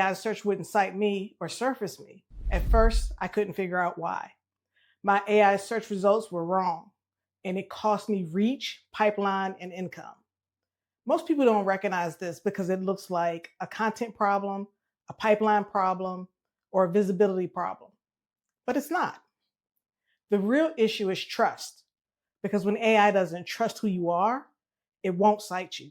AI search wouldn't cite me or surface me. At first, I couldn't figure out why. My AI search results were wrong, and it cost me reach, pipeline, and income. Most people don't recognize this because it looks like a content problem, a pipeline problem, or a visibility problem. But it's not. The real issue is trust, because when AI doesn't trust who you are, it won't cite you.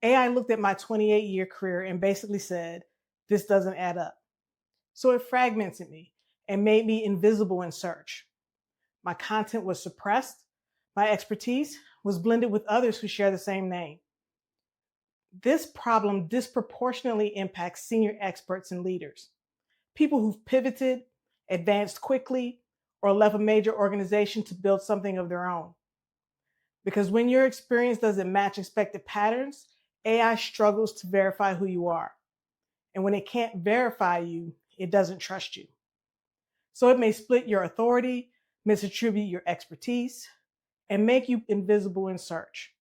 AI looked at my 28-year career and basically said, this doesn't add up. So it fragmented me and made me invisible in search. My content was suppressed. My expertise was blended with others who share the same name. This problem disproportionately impacts senior experts and leaders, people who've pivoted, advanced quickly, or left a major organization to build something of their own. Because when your experience doesn't match expected patterns, AI struggles to verify who you are. And when it can't verify you, it doesn't trust you. So it may split your authority, misattribute your expertise, and make you invisible in search.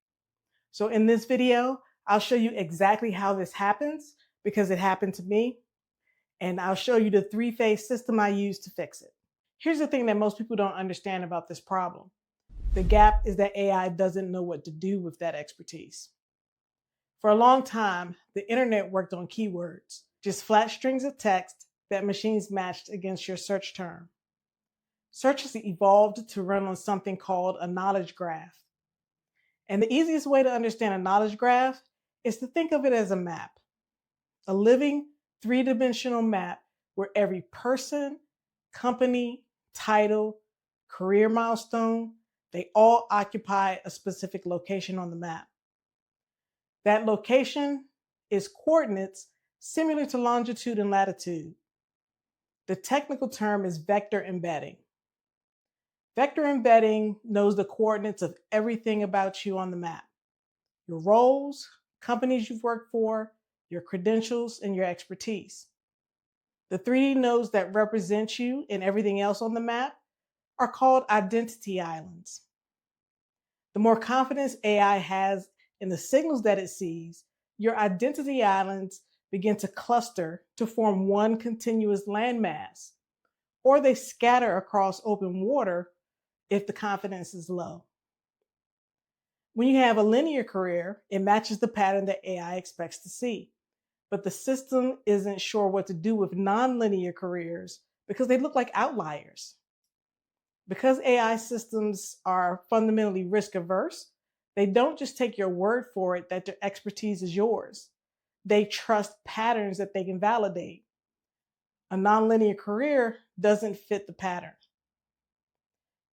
So in this video, I'll show you exactly how this happens because it happened to me. And I'll show you the three-phase system I use to fix it. Here's the thing that most people don't understand about this problem. The gap is that AI doesn't know what to do with that expertise. For a long time, the internet worked on keywords, just flat strings of text that machines matched against your search term. Search has evolved to run on something called a knowledge graph. And the easiest way to understand a knowledge graph is to think of it as a map, a living three-dimensional map where every person, company, title, career milestone, they all occupy a specific location on the map. That location is coordinates similar to longitude and latitude. The technical term is vector embedding. Vector embedding knows the coordinates of everything about you on the map. Your roles, companies you've worked for, your credentials, and your expertise. The 3D nodes that represent you and everything else on the map are called identity islands. The more confidence AI has in the signals that it sees, your identity islands begin to cluster to form one continuous landmass, or they scatter across open water if the confidence is low. When you have a linear career, it matches the pattern that AI expects to see. But the system isn't sure what to do with nonlinear careers because they look like outliers. Because AI systems are fundamentally risk averse, they don't just take your word for it that their expertise is yours. They trust patterns that they can validate. A nonlinear career doesn't fit the pattern.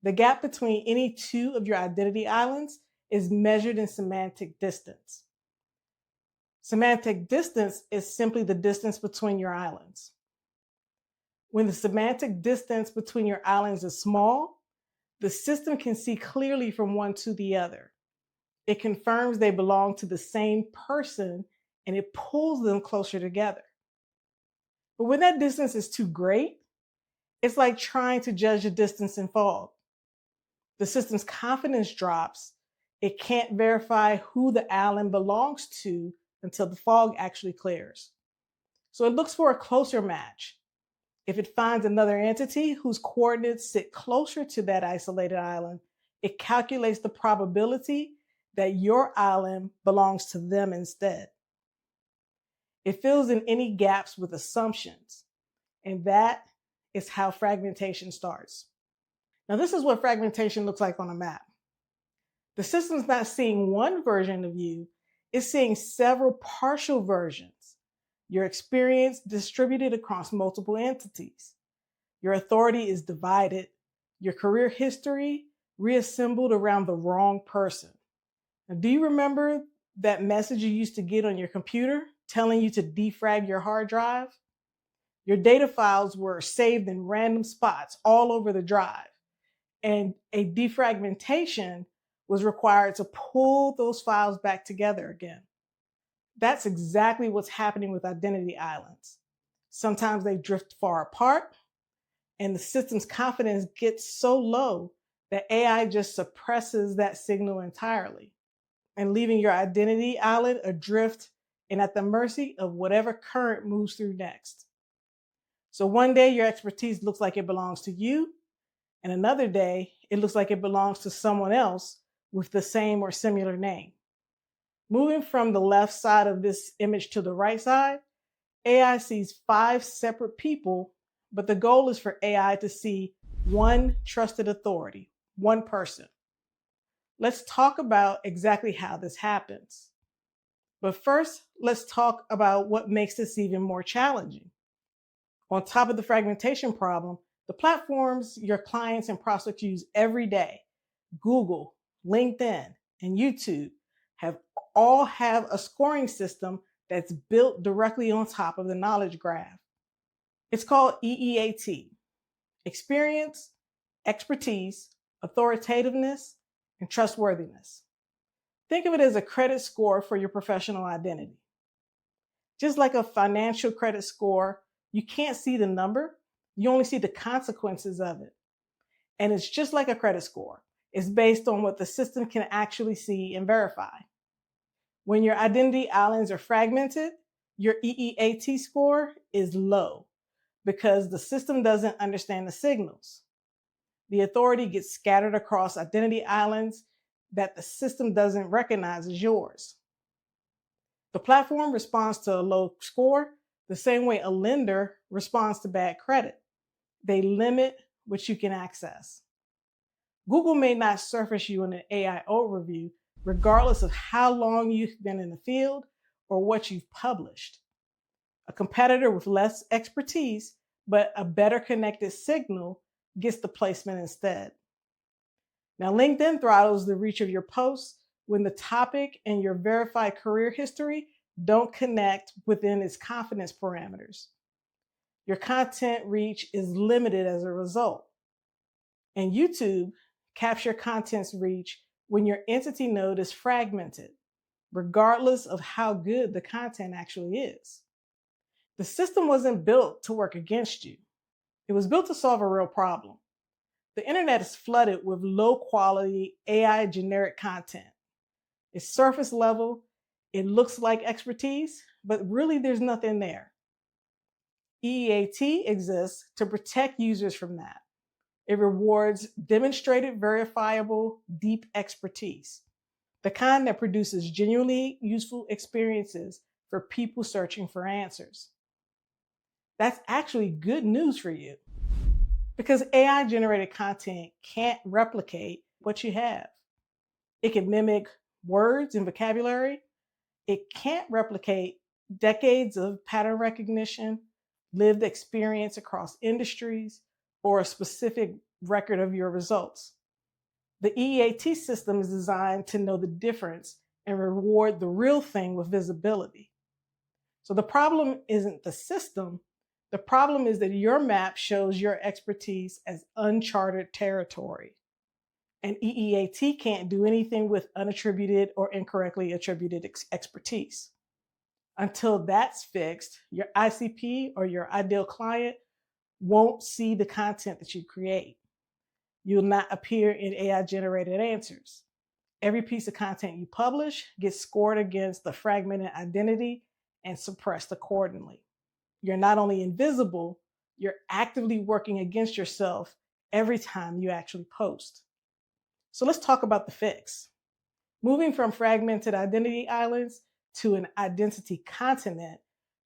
The gap between any two of your identity islands is measured in semantic distance. Semantic distance is simply the distance between your islands. When the semantic distance between your islands is small, the system can see clearly from one to the other. It confirms they belong to the same person and it pulls them closer together. But when that distance is too great, it's like trying to judge the distance in fog. The system's confidence drops. It can't verify who the island belongs to until the fog actually clears. So it looks for a closer match. If it finds another entity whose coordinates sit closer to that isolated island, it calculates the probability that your island belongs to them instead. It fills in any gaps with assumptions, and that is how fragmentation starts. Now, this is what fragmentation looks like on a map. The system's not seeing one version of you, it's seeing several partial versions. Your experience distributed across multiple entities. Your authority is divided. Your career history reassembled around the wrong person. Now, do you remember that message you used to get on your computer telling you to defrag your hard drive? Your data files were saved in random spots all over the drive. And a defragmentation was required to pull those files back together again. That's exactly what's happening with identity islands. Sometimes they drift far apart, and the system's confidence gets so low that AI just suppresses that signal entirely. And leaving your identity island adrift and at the mercy of whatever current moves through next. So one day your expertise looks like it belongs to you, and another day it looks like it belongs to someone else with the same or similar name. Moving from the left side of this image to the right side, AI sees 5 separate people, but the goal is for AI to see one trusted authority, one person. Let's talk about exactly how this happens. But first, let's talk about what makes this even more challenging. On top of the fragmentation problem, the platforms your clients and prospects use every day, Google, LinkedIn, and YouTube, all have a scoring system that's built directly on top of the knowledge graph. It's called EEAT: experience, expertise, authoritativeness, and trustworthiness. Think of it as a credit score for your professional identity. Just like a financial credit score, you can't see the number, you only see the consequences of it. And it's just like a credit score. It's based on what the system can actually see and verify. When your identity islands are fragmented, your EEAT score is low because the system doesn't understand the signals. The authority gets scattered across identity islands that the system doesn't recognize as yours. The platform responds to a low score the same way a lender responds to bad credit. They limit what you can access. Google may not surface you in an AI overview, regardless of how long you've been in the field or what you've published. A competitor with less expertise, but a better connected signal, gets the placement instead. Now, LinkedIn throttles the reach of your posts when the topic and your verified career history don't connect within its confidence parameters. Your content reach is limited as a result. And YouTube caps your content's reach when your entity node is fragmented, regardless of how good the content actually is. The system wasn't built to work against you. It was built to solve a real problem. The internet is flooded with low quality AI generic content. It's surface level, it looks like expertise, but really there's nothing there. EEAT exists to protect users from that. It rewards demonstrated, verifiable, deep expertise, the kind that produces genuinely useful experiences for people searching for answers. That's actually good news for you because AI generated content can't replicate what you have. It can mimic words and vocabulary. It can't replicate decades of pattern recognition, lived experience across industries, or a specific record of your results. The EEAT system is designed to know the difference and reward the real thing with visibility. So the problem isn't the system. The problem is that your map shows your expertise as uncharted territory. And EEAT can't do anything with unattributed or incorrectly attributed expertise. Until that's fixed, your ICP or your ideal client won't see the content that you create. You'll not appear in AI-generated answers. Every piece of content you publish gets scored against the fragmented identity and suppressed accordingly. You're not only invisible, you're actively working against yourself every time you actually post. So let's talk about the fix. Moving from fragmented identity islands to an identity continent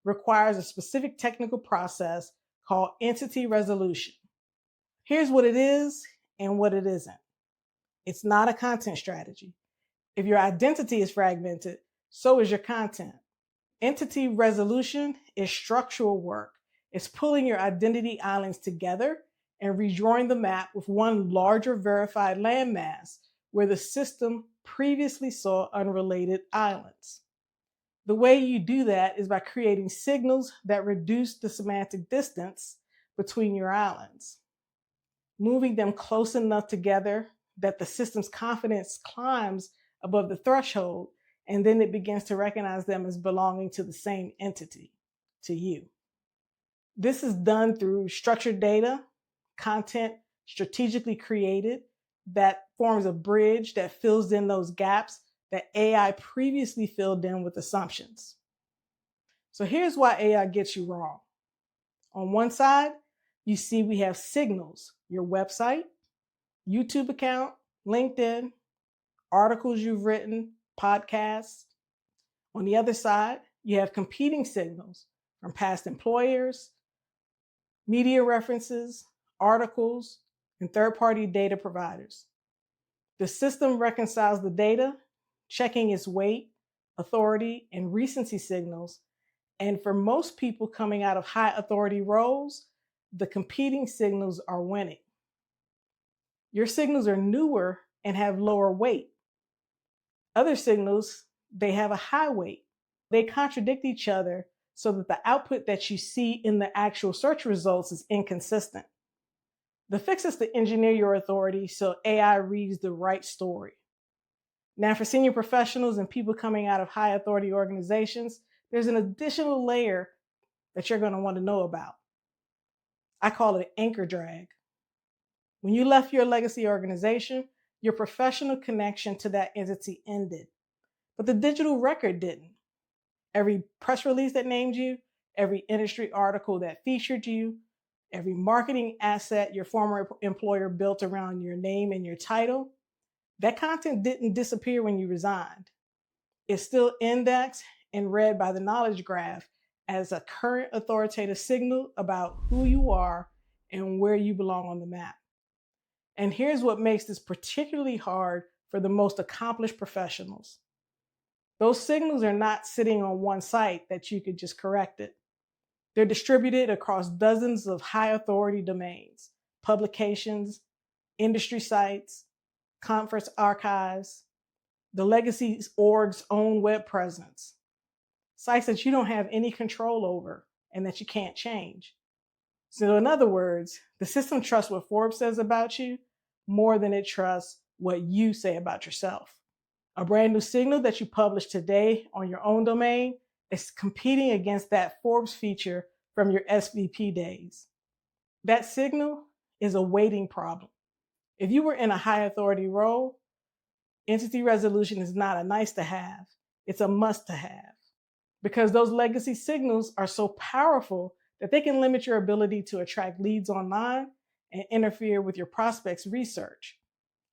requires a specific technical process called entity resolution. Here's what it is and what it isn't. It's not a content strategy. If your identity is fragmented, so is your content. Entity resolution is structural work. It's pulling your identity islands together and redrawing the map with one larger verified landmass where the system previously saw unrelated islands. The way you do that is by creating signals that reduce the semantic distance between your islands, moving them close enough together that the system's confidence climbs above the threshold, and then it begins to recognize them as belonging to the same entity, to you. This is done through structured data, content strategically created that forms a bridge that fills in those gaps that AI previously filled in with assumptions. So here's why AI gets you wrong. On one side, you see we have signals, your website, YouTube account, LinkedIn, articles you've written, podcasts. On the other side, you have competing signals from past employers, media references, articles, and third-party data providers. The system reconciles the data, checking its weight, authority, and recency signals. And for most people coming out of high authority roles, the competing signals are winning. Your signals are newer and have lower weight. Other signals, they have a high weight. They contradict each other so that the output that you see in the actual search results is inconsistent. The fix is to engineer your authority so AI reads the right story. Now, for senior professionals and people coming out of high authority organizations, there's an additional layer that you're going to want to know about. I call it anchor drag. When you left your legacy organization, your professional connection to that entity ended, but the digital record didn't. Every press release that named you, every industry article that featured you, every marketing asset your former employer built around your name and your title, that content didn't disappear when you resigned. It's still indexed and read by the knowledge graph as a current authoritative signal about who you are and where you belong on the map. And here's what makes this particularly hard for the most accomplished professionals. Those signals are not sitting on one site that you could just correct it. They're distributed across dozens of high authority domains, publications, industry sites, conference archives, the legacy org's own web presence, sites that you don't have any control over and that you can't change. So in other words, the system trusts what Forbes says about you more than it trusts what you say about yourself. A brand new signal that you publish today on your own domain is competing against that Forbes feature from your SVP days. That signal is a weighting problem. If you were in a high authority role, entity resolution is not a nice to have, it's a must to have. Because those legacy signals are so powerful that they can limit your ability to attract leads online and interfere with your prospects' research.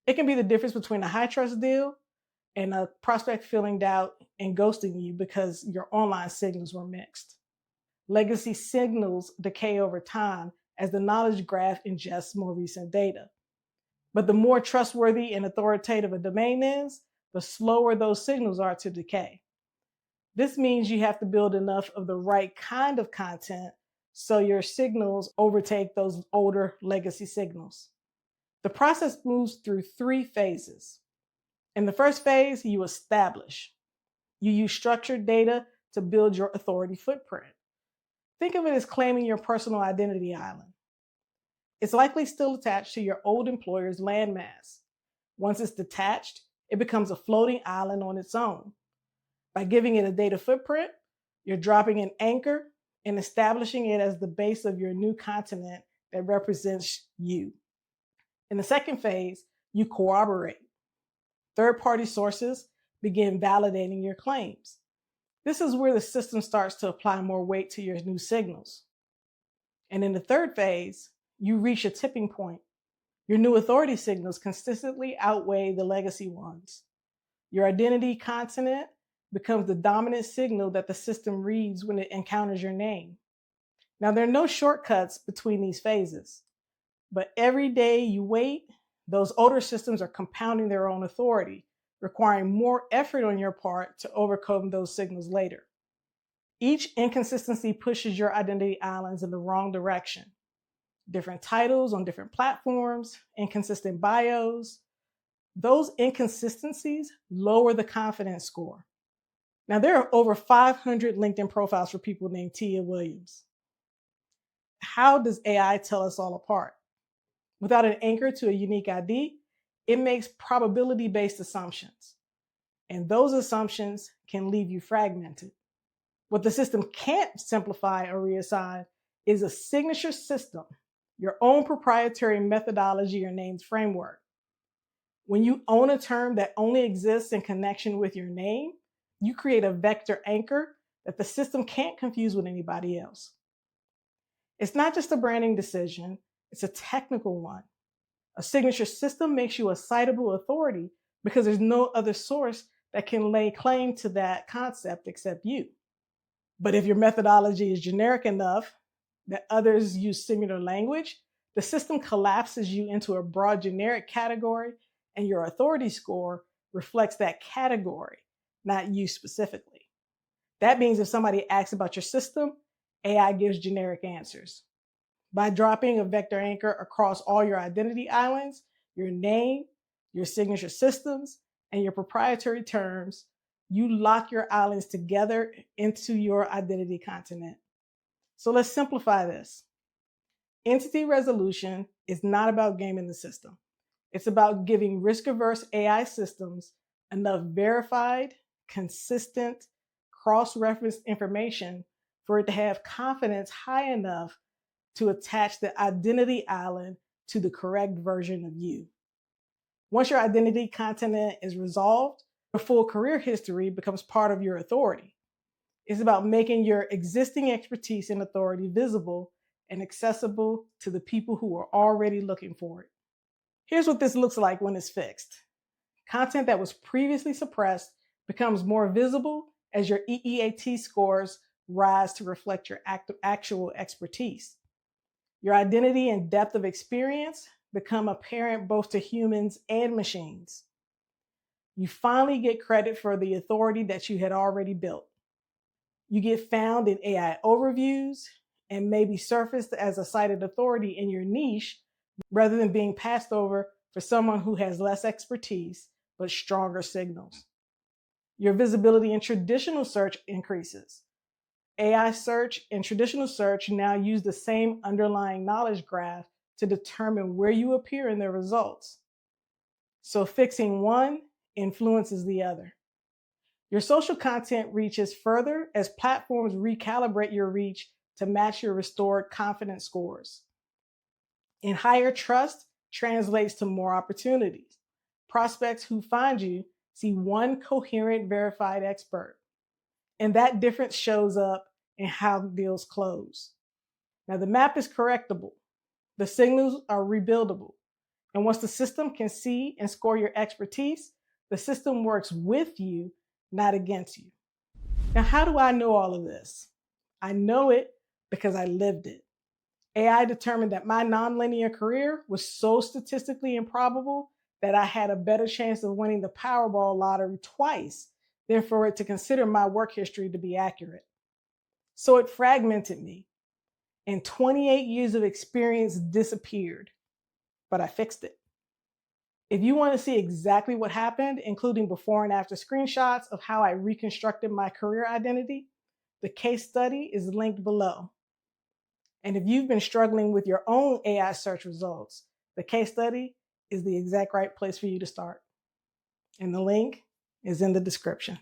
It can be the difference between a high trust deal and a prospect feeling doubt and ghosting you because your online signals were mixed. Legacy signals decay over time as the knowledge graph ingests more recent data. But the more trustworthy and authoritative a domain is, the slower those signals are to decay. This means you have to build enough of the right kind of content so your signals overtake those older legacy signals. The process moves through 3 phases. In the first phase, you establish. You use structured data to build your authority footprint. Think of it as claiming your personal identity island. It's likely still attached to your old employer's landmass. Once it's detached, it becomes a floating island on its own. By giving it a data footprint, you're dropping an anchor and establishing it as the base of your new continent that represents you. In the second phase, you corroborate. Third-party sources begin validating your claims. This is where the system starts to apply more weight to your new signals. And in the third phase, you reach a tipping point. Your new authority signals consistently outweigh the legacy ones. Your identity continent becomes the dominant signal that the system reads when it encounters your name. Now, there are no shortcuts between these phases, but every day you wait, those older systems are compounding their own authority, requiring more effort on your part to overcome those signals later. Each inconsistency pushes your identity islands in the wrong direction. Different titles on different platforms, inconsistent bios. Those inconsistencies lower the confidence score. Now, there are over 500 LinkedIn profiles for people named Tia Williams. How does AI tell us all apart? Without an anchor to a unique ID, it makes probability-based assumptions. And those assumptions can leave you fragmented. What the system can't simplify or reassign is a signature system, your own proprietary methodology or named framework. When you own a term that only exists in connection with your name, you create a vector anchor that the system can't confuse with anybody else. It's not just a branding decision, it's a technical one. A signature system makes you a citable authority because there's no other source that can lay claim to that concept except you. But if your methodology is generic enough that others use similar language, the system collapses you into a broad generic category, and your authority score reflects that category, not you specifically. That means if somebody asks about your system, AI gives generic answers. By dropping a vector anchor across all your identity islands, your name, your signature systems, and your proprietary terms, you lock your islands together into your identity continent. So let's simplify this. Entity resolution is not about gaming the system. It's about giving risk-averse AI systems enough verified, consistent, cross-referenced information for it to have confidence high enough to attach the identity island to the correct version of you. Once your identity continent is resolved, your full career history becomes part of your authority. It's about making your existing expertise and authority visible and accessible to the people who are already looking for it. Here's what this looks like when it's fixed. Content that was previously suppressed becomes more visible as your EEAT scores rise to reflect your actual expertise. Your identity and depth of experience become apparent both to humans and machines. You finally get credit for the authority that you had already built. You get found in AI overviews and maybe surfaced as a cited authority in your niche rather than being passed over for someone who has less expertise but stronger signals. Your visibility in traditional search increases. AI search and traditional search now use the same underlying knowledge graph to determine where you appear in their results. So fixing one influences the other. Your social content reaches further as platforms recalibrate your reach to match your restored confidence scores. And higher trust translates to more opportunities. Prospects who find you see one coherent, verified expert. And that difference shows up in how deals close. Now, the map is correctable. The signals are rebuildable. And once the system can see and score your expertise, the system works with you, not against you. Now, how do I know all of this? I know it because I lived it. AI determined that my nonlinear career was so statistically improbable that I had a better chance of winning the Powerball lottery twice than for it to consider my work history to be accurate. So it fragmented me, and 28 years of experience disappeared, but I fixed it. If you want to see exactly what happened, including before and after screenshots of how I reconstructed my career identity, the case study is linked below. And if you've been struggling with your own AI search results, the case study is the exact right place for you to start. And the link is in the description.